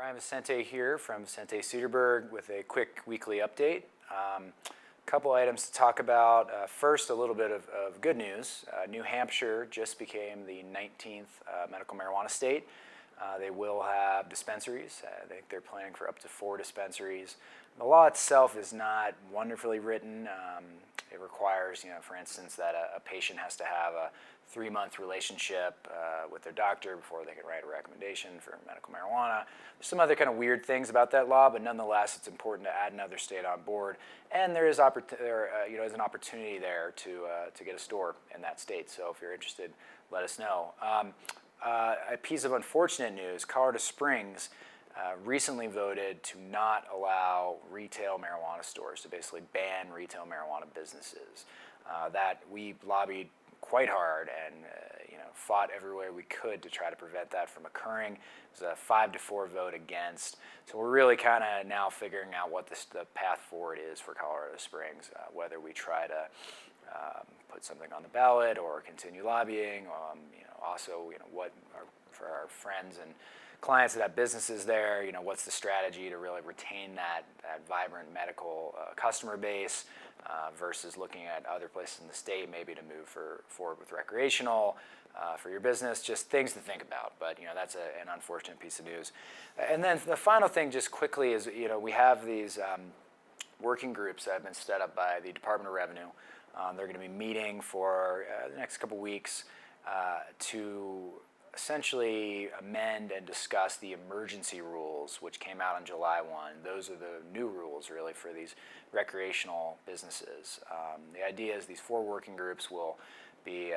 I'm Vicente here from Vicente Sederberg with a quick weekly update. Couple items to talk about. First, a little bit of good news. New Hampshire just became the 19th medical marijuana state. They will have dispensaries. I think they're planning for up to 4 dispensaries. The law itself is not wonderfully written. It requires, for instance, that a patient has to have a 3-month relationship with their doctor before they can write a recommendation for medical marijuana. There's some other kind of weird things about that law, but nonetheless, it's important to add another state on board. And there is an opportunity there to get a store in that state. So if you're interested, let us know. A piece of unfortunate news: Colorado Springs recently voted to not allow retail marijuana stores, to basically ban retail marijuana businesses. That we lobbied quite hard and fought everywhere we could to try to prevent that from occurring. It was a 5-4 vote against. So we're really kind of now figuring out what the path forward is for Colorado Springs, whether we try to put something on the ballot or continue lobbying. Also, for our friends and clients that have businesses there, what's the strategy to really retain that vibrant medical customer base versus looking at other places in the state, maybe to move forward with recreational for your business. Just things to think about, but that's an unfortunate piece of news. And then the final thing, just quickly, is we have these working groups that have been set up by the Department of Revenue. They're going to be meeting for the next couple weeks to essentially amend and discuss the emergency rules, which came out on July 1. Those are the new rules, really, for these recreational businesses. The idea is these 4 working groups will be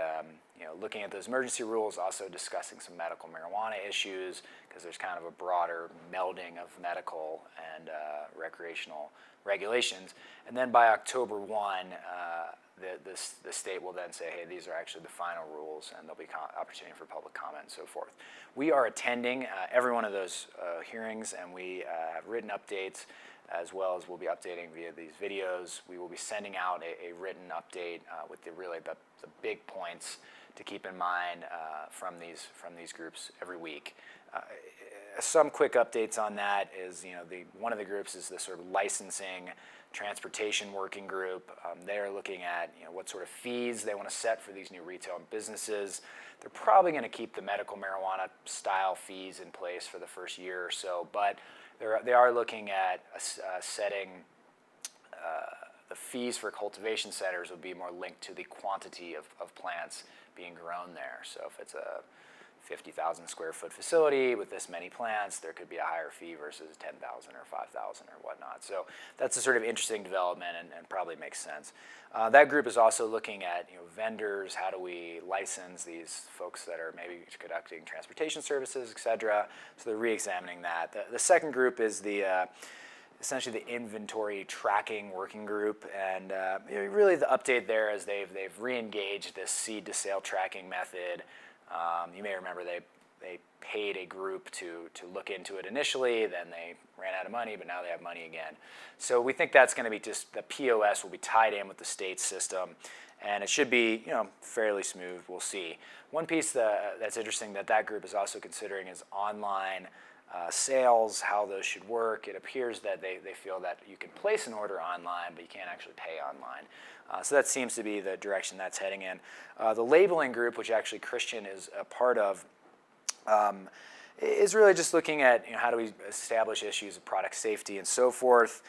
looking at those emergency rules, also discussing some medical marijuana issues, because there's kind of a broader melding of medical and recreational regulations. And then by October 1, the state will then say, hey, these are actually the final rules, and there'll be opportunity for public comment and so forth. We are attending every one of those hearings, and we have written updates, as well as we'll be updating via these videos. We will be sending out a written update with the big points to keep in mind from these groups every week. Some quick updates on that is, one of the groups is the sort of licensing transportation working group. They're looking at what sort of fees they want to set for these new retail businesses. They're probably going to keep the medical marijuana style fees in place for the first year or so, but they are looking at setting the fees for cultivation centers will be more linked to the quantity of plants being grown there. So if it's a 50,000 square foot facility with this many plants, there could be a higher fee versus 10,000 or 5,000 or whatnot. So that's a sort of interesting development and probably makes sense. That group is also looking at vendors. How do we license these folks that are maybe conducting transportation services, et cetera? So they're re-examining that. The second group is essentially the inventory tracking working group, and really the update there is they've re-engaged this seed to sale tracking method. You may remember they paid a group to look into it initially, then they ran out of money, but now they have money again. So we think that's going to be just, the POS will be tied in with the state system, and it should be fairly smooth. We'll see. One piece that's interesting that group is also considering is online sales, how those should work. It appears that they feel that you can place an order online, but you can't actually pay online. So that seems to be the direction that's heading in. The labeling group, which actually Christian is a part of, is really just looking at how do we establish issues of product safety and so forth.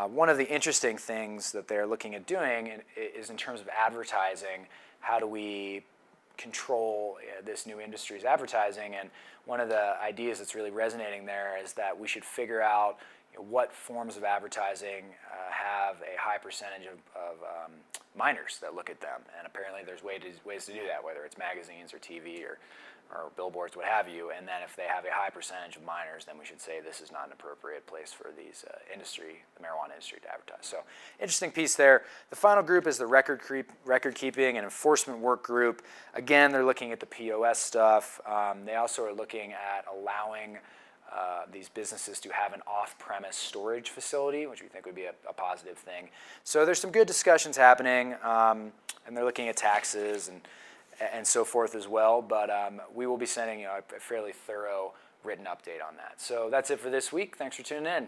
One of the interesting things that they're looking at doing is in terms of advertising. How do we control this new industry's advertising? And one of the ideas that's really resonating there is that we should figure out what forms of advertising have a high percentage of minors that look at them. And apparently there's ways to do that, whether it's magazines or TV or billboards, what have you. And then if they have a high percentage of minors, then we should say this is not an appropriate place for the marijuana industry to advertise. So interesting piece there. The final group is the record keeping and enforcement work group. Again, they're looking at the POS stuff. They also are looking at allowing these businesses to have an off-premise storage facility, which we think would be a positive thing. So there's some good discussions happening, and they're looking at taxes and so forth as well. But we will be sending a fairly thorough written update on that. So that's it for this week. Thanks for tuning in.